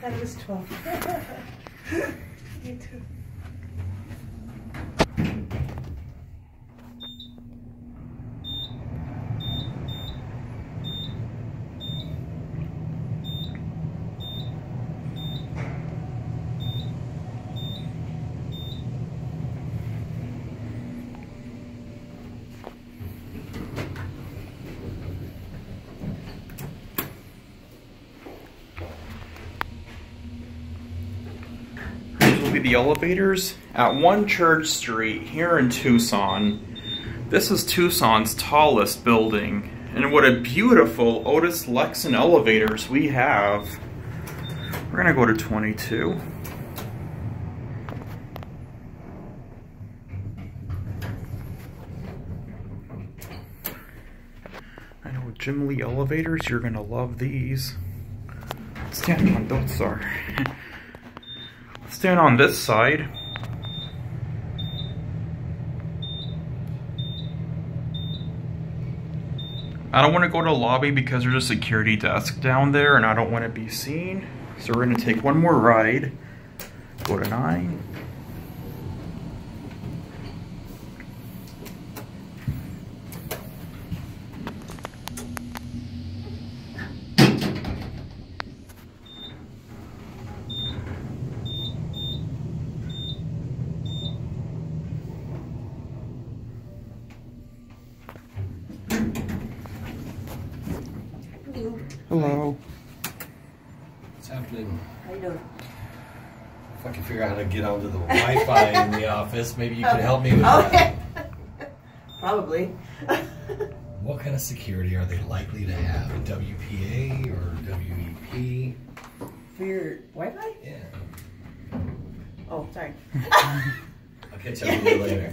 thought it was 12. Me too. The elevators at 1 Church Street here in Tucson. This is Tucson's tallest building, and what a beautiful Otis Lexan elevators we have. We're gonna go to 22. I know Jim Lee elevators, you're gonna love these. Stand on those are. Stand on this side. I don't want to go to the lobby because there's a security desk down there and I don't want to be seen. So we're going to take one more ride. Go to 9. Hello. What's happening? How you doing? If I can figure out how to get onto the Wi-Fi in the office, maybe you can help me with that. Probably. What kind of security are they likely to have? WPA or WEP? For your Wi-Fi? Yeah. Oh, sorry. I'll catch up with you later.